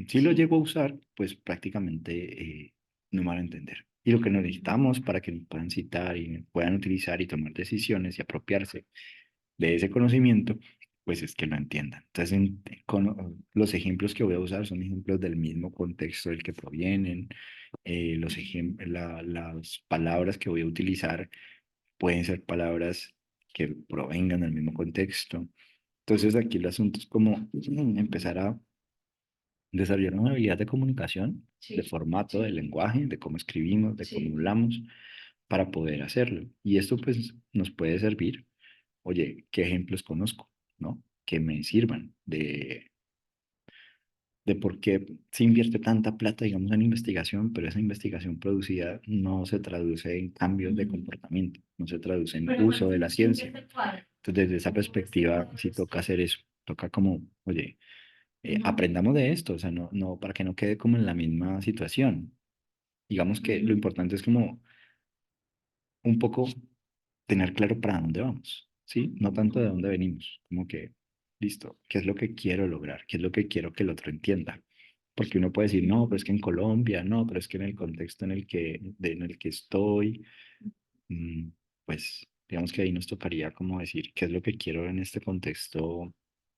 si lo llego a usar, pues prácticamente no me van a entender. Y lo que necesitamos para que nos puedan citar y puedan utilizar y tomar decisiones y apropiarse de ese conocimiento, pues es que lo entiendan. Entonces, los ejemplos que voy a usar son ejemplos del mismo contexto del que provienen. Las palabras que voy a utilizar pueden ser palabras que provengan del mismo contexto. Entonces, aquí el asunto es como empezar a desarrollar una habilidad de comunicación, de formato, de lenguaje, de cómo escribimos, de cómo hablamos, para poder hacerlo. Y esto pues nos puede servir, oye, ¿qué ejemplos conozco? ¿No? Que me sirvan de por qué se invierte tanta plata, digamos, en investigación, pero esa investigación producida no se traduce en cambios de comportamiento, no se traduce en uso de la ciencia. Entonces, desde esa perspectiva, sí toca hacer eso, toca como, oye, aprendamos de esto, o sea, no, para que no quede como en la misma situación. Digamos que lo importante es como un poco tener claro para dónde vamos, ¿sí? No tanto de dónde venimos, como que, listo, ¿qué es lo que quiero lograr? ¿Qué es lo que quiero que el otro entienda? Porque uno puede decir, no, pero es que en Colombia, no, pero es que en el contexto en el que estoy, mm, pues digamos que ahí nos tocaría como decir, ¿qué es lo que quiero en este contexto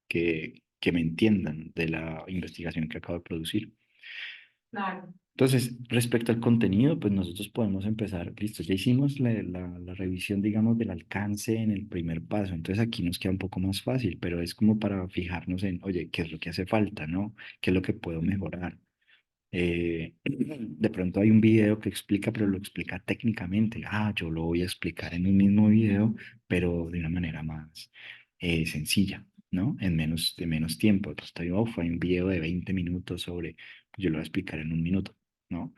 que me entiendan de la investigación que acabo de producir? Claro. Entonces, respecto al contenido, pues nosotros podemos empezar, listo, ya hicimos la revisión, digamos, del alcance en el primer paso, entonces aquí nos queda un poco más fácil, pero es como para fijarnos en, oye, ¿qué es lo que hace falta, no? ¿Qué es lo que puedo mejorar? De pronto hay un video que explica, pero lo explica técnicamente. Ah, yo lo voy a explicar en un mismo video, pero de una manera más sencilla, ¿no? De menos tiempo. Entonces, hay un video de 20 minutos sobre, pues yo lo voy a explicar en un minuto, ¿no?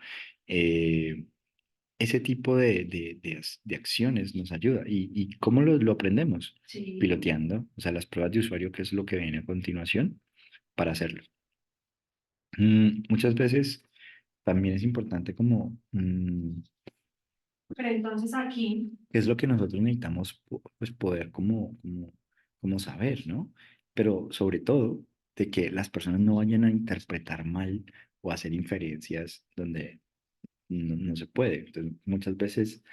Eh, ese tipo de acciones nos ayuda. ¿Y cómo lo aprendemos? Sí. Piloteando, o sea, las pruebas de usuario, que es lo que viene a continuación, para hacerlo. Muchas veces también es importante como, Pero entonces aquí, qué es lo que nosotros necesitamos pues poder como saber, ¿no? Pero sobre todo de que las personas no vayan a interpretar mal o hacer inferencias donde no se puede. Entonces, muchas veces,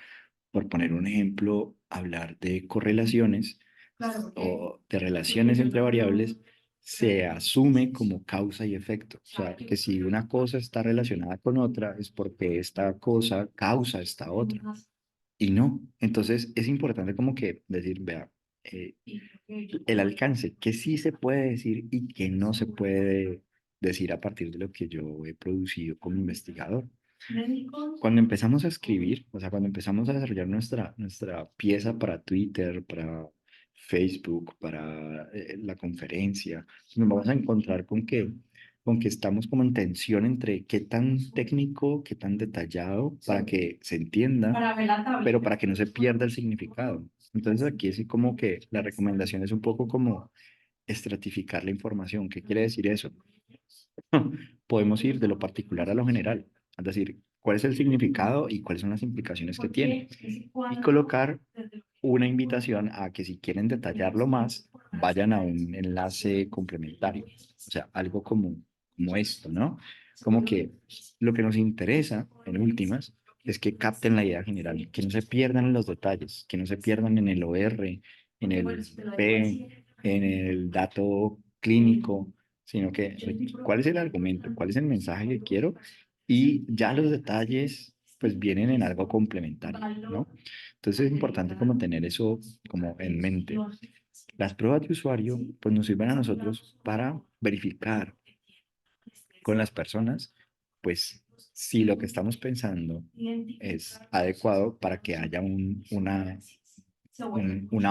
por poner un ejemplo, hablar de correlaciones claro, porque o de relaciones entre variables se asume como causa y efecto. O sea, que si una cosa está relacionada con otra es porque esta cosa causa esta otra. Y no. Entonces es importante como que decir, vea, eh, el alcance, que sí se puede decir y que no se puede decir a partir de lo que yo he producido como investigador. Cuando empezamos a escribir, o sea, cuando empezamos a desarrollar nuestra pieza para Twitter, para Facebook, para la conferencia, nos vamos a encontrar con que estamos como en tensión entre qué tan técnico, qué tan detallado para que se entienda, para ver la pero tabla. para que no se pierda el significado. Entonces aquí es como que la recomendación es un poco como estratificar la información. ¿Qué quiere decir eso? Podemos ir de lo particular a lo general, es decir, cuál es el significado y cuáles son las implicaciones que tiene, y colocar una invitación a que si quieren detallarlo más, vayan a un enlace complementario, o sea, algo como esto, ¿no? Como que lo que nos interesa, en últimas, es que capten la idea general, que no se pierdan en los detalles, que no se pierdan en el OR, en el P, en el dato clínico, sino que cuál es el argumento, cuál es el mensaje que quiero, y ya los detalles pues vienen en algo complementario, ¿no? Entonces es importante como tener eso como en mente. Las pruebas de usuario pues nos sirven a nosotros para verificar con las personas pues si lo que estamos pensando es adecuado para que haya una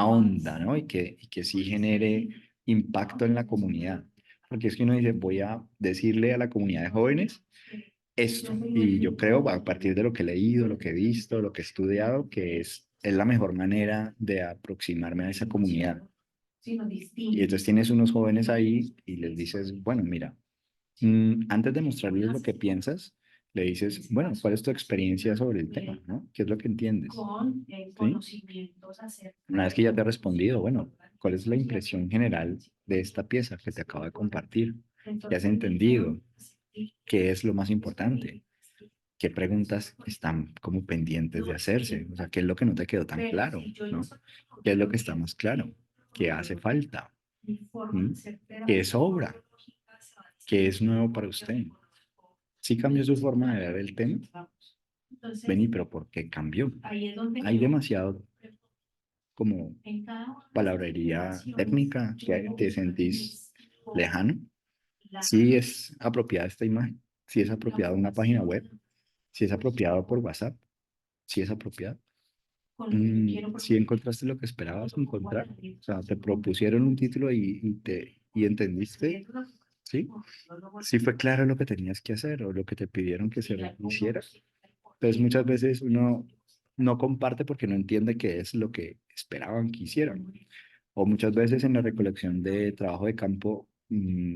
onda, ¿no? Y que sí genere impacto en la comunidad. Porque es que uno dice, voy a decirle a la comunidad de jóvenes esto. Y yo creo, a partir de lo que he leído, lo que he visto, lo que he estudiado, que es la mejor manera de aproximarme a esa comunidad. Y entonces tienes unos jóvenes ahí y les dices, bueno, mira, antes de mostrarles lo que piensas, le dices, bueno, ¿cuál es tu experiencia sobre el tema? ¿No? ¿Qué es lo que entiendes? ¿Sí? Una vez que ya te ha respondido, bueno, ¿cuál es la impresión general de esta pieza que te acabo de compartir? ¿Qué has entendido? ¿Qué es lo más importante? ¿Qué preguntas están como pendientes de hacerse? O sea, ¿qué es lo que no te quedó tan claro? ¿No? ¿Qué es lo que está más claro? ¿Qué hace falta? ¿Mm? ¿Qué sobra? ¿Qué es nuevo para usted? ¿Sí cambió su forma de ver el tema? Vení, pero ¿por qué cambió? Hay demasiado como palabrería técnica que te sentís lejano. Sí es apropiada esta imagen, sí es apropiada una página web, sí es apropiado por WhatsApp, sí es apropiado. Si encontraste lo que esperabas encontrar, o sea, te propusieron un título y entendiste, ¿sí? Sí fue claro lo que tenías que hacer o lo que te pidieron que se hiciera. Entonces muchas veces uno no comparte porque no entiende qué es lo que esperaban que hicieran. O muchas veces en la recolección de trabajo de campo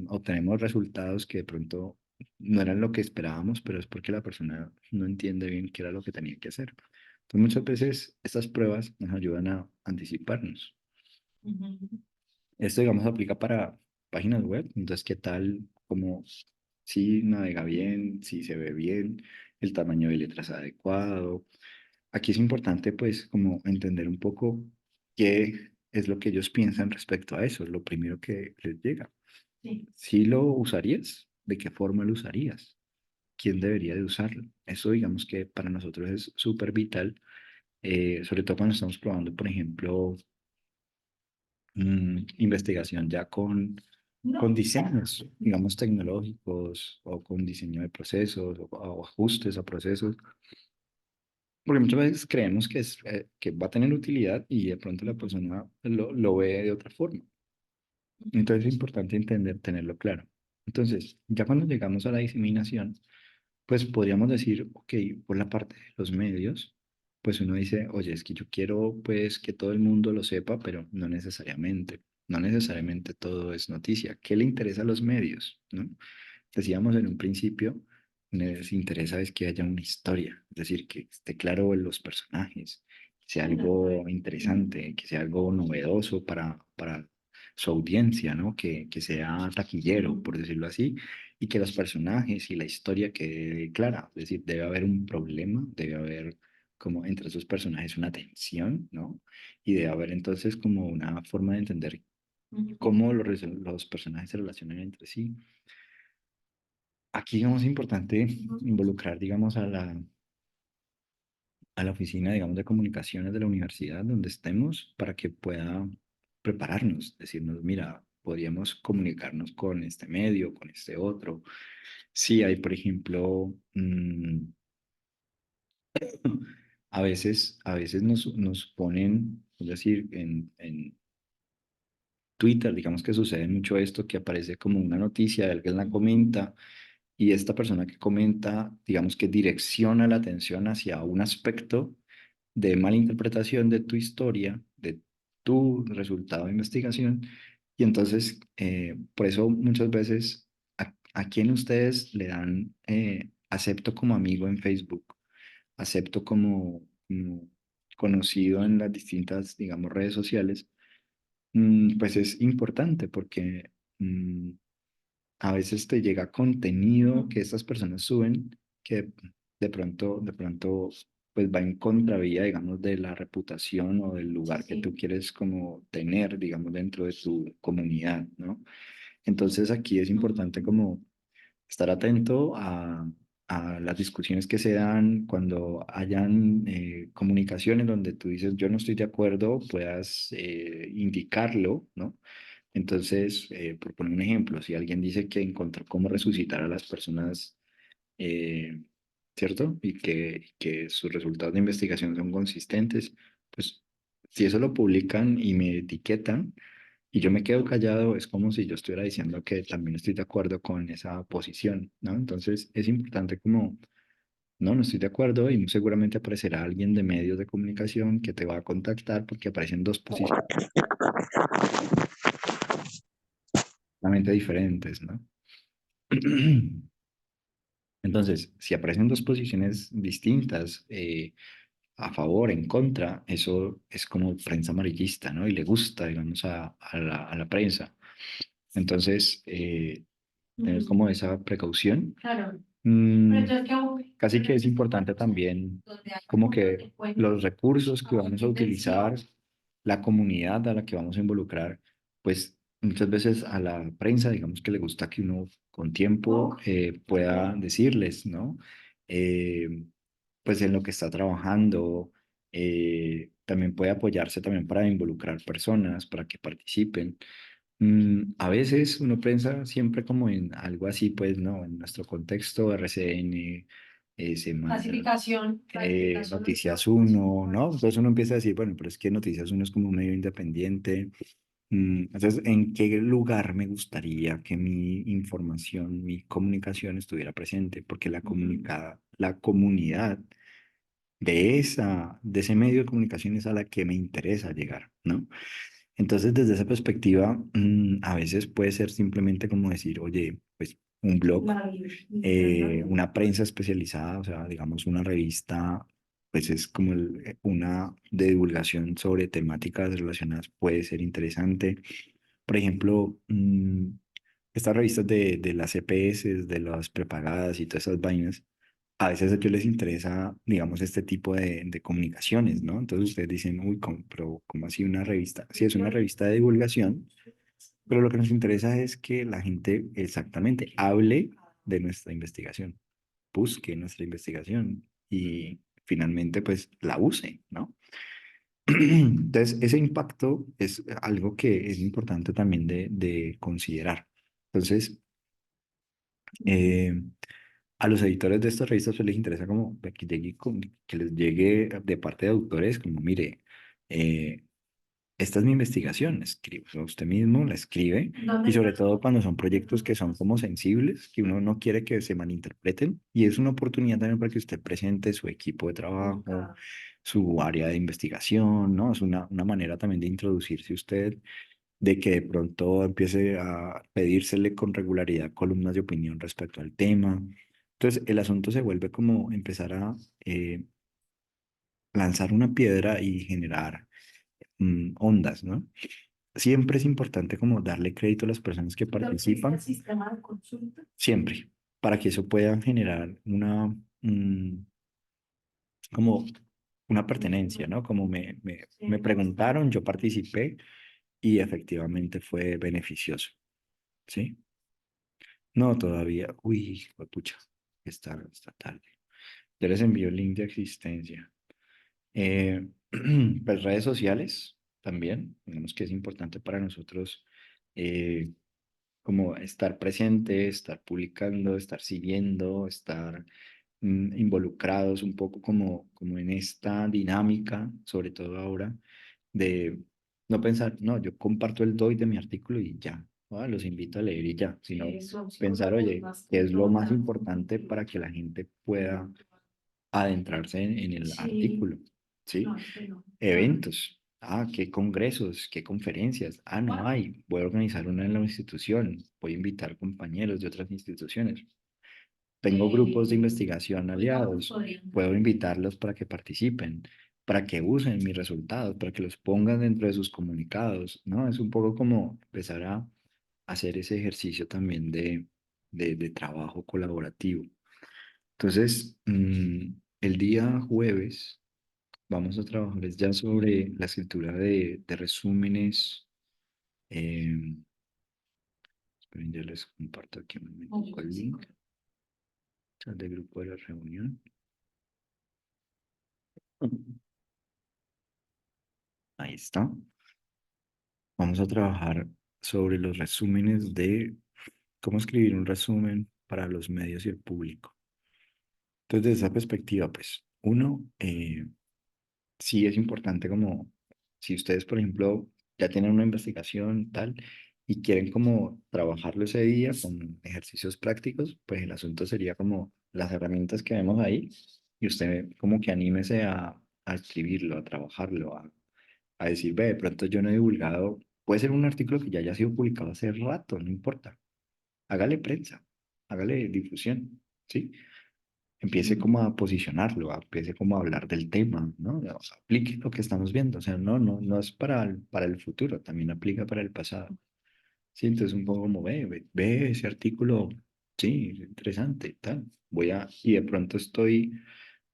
obtenemos resultados que de pronto no eran lo que esperábamos, pero es porque la persona no entiende bien qué era lo que tenía que hacer. Entonces muchas veces estas pruebas nos ayudan a anticiparnos. Esto, digamos, aplica para páginas web. Entonces, ¿qué tal? Como si navega bien, si se ve bien, el tamaño de letras adecuado. Aquí es importante, pues, como entender un poco qué es lo que ellos piensan respecto a eso, lo primero que les llega. ¿Si lo usarías? ¿De qué forma lo usarías? ¿Quién debería de usarlo? Eso, digamos que para nosotros es súper vital, sobre todo cuando estamos probando, por ejemplo, investigación ya con diseños, digamos, tecnológicos o con diseño de procesos o ajustes a procesos, porque muchas veces creemos que va a tener utilidad y de pronto la persona lo ve de otra forma. Entonces es importante entender, tenerlo claro. Entonces, ya cuando llegamos a la diseminación, pues podríamos decir, ok, por la parte de los medios, pues uno dice, oye, es que yo quiero pues que todo el mundo lo sepa, pero no necesariamente. No necesariamente todo es noticia. ¿Qué le interesa a los medios? ¿No? Decíamos en un principio, les interesa es que haya una historia, es decir, que esté claro en los personajes, que sea algo interesante, que sea algo novedoso para su audiencia, ¿no? Que sea taquillero, por decirlo así, y que los personajes y la historia quede clara, es decir, debe haber un problema, debe haber como entre esos personajes una tensión, ¿no? Y debe haber entonces como una forma de entender cómo los personajes se relacionan entre sí. Aquí, digamos, es importante involucrar, digamos, a la oficina, digamos, de comunicaciones de la universidad donde estemos para que pueda prepararnos, decirnos, mira, podríamos comunicarnos con este medio, con este otro. Si hay, por ejemplo, a veces nos ponen, es decir, en Twitter, digamos que sucede mucho esto, que aparece como una noticia, alguien la comenta y esta persona que comenta, digamos que direcciona la atención hacia un aspecto de mala interpretación de tu historia, de tu resultado de investigación, Y entonces, por eso muchas veces, ¿a quién ustedes le dan acepto como amigo en Facebook? Acepto como conocido en las distintas, digamos, redes sociales. Pues es importante porque a veces te llega contenido que estas personas suben que de pronto, pues va en contravía, digamos, de la reputación o del lugar que tú Sí. quieres como tener, digamos, dentro de tu comunidad, ¿no? Entonces aquí es importante Ujú. como estar atento a las discusiones que se dan cuando hayan comunicaciones donde tú dices yo no estoy de acuerdo, puedas indicarlo, ¿no? Entonces, por poner un ejemplo, si alguien dice que encontró cómo resucitar a las personas, eh, ¿cierto? Y que sus resultados de investigación son consistentes, pues si eso lo publican y me etiquetan y yo me quedo callado, es como si yo estuviera diciendo que también estoy de acuerdo con esa posición, ¿no? Entonces, es importante como, no estoy de acuerdo y muy seguramente aparecerá alguien de medios de comunicación que te va a contactar porque aparecen dos posiciones completamente diferentes, ¿no? Entonces, si aparecen dos posiciones distintas, a favor, en contra, eso es como prensa amarillista, ¿no? Y le gusta, digamos, a la prensa. Entonces, tener Ujú. como esa precaución. Claro. Pero Mm, entonces, Casi pero que es entonces, ¿qué importante pasa? también Donde hay como como que te cuento, los recursos que como vamos a utilizar, intención. la comunidad a la que vamos a involucrar, pues muchas veces a la prensa, digamos que le gusta que uno con tiempo pueda decirles, ¿no? Eh, pues en lo que está trabajando, también puede apoyarse también para involucrar personas, para que participen. A veces uno piensa siempre como en algo así, pues no, en nuestro contexto RCN, semana, Clasificación de Noticias información. Uno, ¿no? Entonces uno empieza a decir, bueno, pero es que Noticias Uno es como un medio independiente. Entonces, ¿en qué lugar me gustaría que mi información, mi comunicación estuviera presente? Porque Ujú. la comunidad de ese medio de comunicación es a la que me interesa llegar, ¿no? Entonces, desde esa perspectiva, a veces puede ser simplemente como decir, oye, pues un blog, Claro, internamente. una prensa especializada, o sea, digamos una revista, pues es como una de divulgación sobre temáticas relacionadas, puede ser interesante. Por ejemplo, estas revistas de las EPS, de las prepagadas y todas esas vainas, a veces a ellos les interesa, digamos, este tipo de comunicaciones, ¿no? Entonces ustedes dicen, uy, pero ¿cómo así una revista? Sí, es una revista de divulgación, pero lo que nos interesa es que la gente exactamente hable de nuestra investigación, busque nuestra investigación y finalmente pues la use, ¿no? Entonces, ese impacto es algo que es importante también de considerar. Entonces, eh, a los editores de estas revistas pues, les interesa como que les llegue de parte de autores como, mire, eh, esta es mi investigación, escribe, o sea, usted mismo la escribe y ¿Dónde sobre está? todo cuando son proyectos que son como sensibles, que uno no quiere que se malinterpreten y es una oportunidad también para que usted presente su equipo de trabajo, Ubicado. su área de investigación, ¿no? Es una manera también de introducirse usted, de que de pronto empiece a pedírsele con regularidad columnas de opinión respecto al tema. Entonces, el asunto se vuelve como empezar a lanzar una piedra y generar ondas, ¿no? Siempre es importante como darle crédito a las personas que ¿Lo existe el participan, sistema de consulta? siempre, para que eso pueda generar como una pertenencia, ¿no? Como me Sí. preguntaron, yo participé y efectivamente fue beneficioso, ¿sí? No, todavía, uy, pucha, está tarde. Ya les envío el link de existencia. Eh, pues redes sociales también, digamos que es importante para nosotros eh, como estar presente, estar publicando, estar siguiendo, estar involucrados un poco como en esta dinámica, sobre todo ahora, de no pensar, no, yo comparto el DOI de mi artículo y ya, los invito a leer y ya, sino Son pensar, psicólogos oye, más ¿qué que es lo todo más para importante para que la gente pueda individual. adentrarse en el Sí, artículo? ¿Sí? no, es que no. Claro. Eventos. Ah, ¿qué congresos? ¿Qué conferencias? Ah, no Bueno, hay. Voy a organizar una en la institución. Voy a invitar compañeros de otras instituciones. Tengo grupos de investigación digamos, aliados. podrían Puedo cambiar. invitarlos para que participen, para que usen mis resultados, para que los pongan dentro de sus comunicados, ¿no? Es un poco como empezar a hacer ese ejercicio también de trabajo colaborativo. Entonces, el día jueves vamos a trabajar es ya sobre la escritura de resúmenes. Eh, esperen, ya les comparto aquí un momento el link, chat de grupo de la reunión. Ahí está. Vamos a trabajar sobre los resúmenes de cómo escribir un resumen para los medios y el público. Entonces, desde esa perspectiva, pues, uno, sí es importante como, si ustedes, por ejemplo, ya tienen una investigación tal y quieren como trabajarlo ese día con ejercicios prácticos, pues el asunto sería como las herramientas que vemos ahí y usted como que anímese a escribirlo, a trabajarlo, a decir, ve, de pronto yo no he divulgado, puede ser un artículo que ya haya sido publicado hace rato, no importa, hágale prensa, hágale difusión, ¿sí? Empiece como a posicionarlo, empiece como a hablar del tema, ¿no? O sea, aplique lo que estamos viendo, o sea, no es para el futuro, también aplica para el pasado. Sí, entonces un poco como ve ese artículo, sí, es interesante, tal. Y de pronto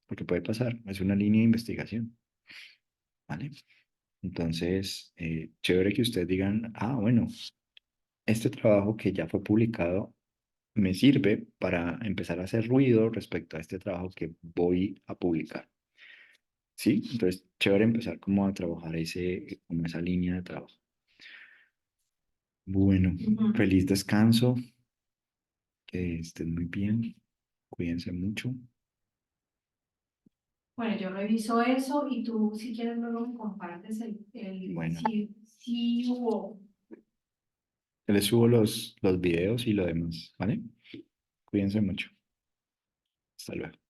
porque puede pasar, es una línea de investigación, ¿vale? Entonces, chévere que ustedes digan, ah, bueno, este trabajo que ya fue publicado me sirve para empezar a hacer ruido respecto a este trabajo que voy a publicar. ¿Sí? Entonces, chévere empezar como a trabajar como esa línea de trabajo. Bueno, Ujú. feliz descanso, que estén muy bien, cuídense mucho. Bueno, yo reviso eso y tú, si quieres, luego me compartes Bueno, si hubo. les subo los videos y lo demás, ¿vale? Cuídense mucho. Hasta luego.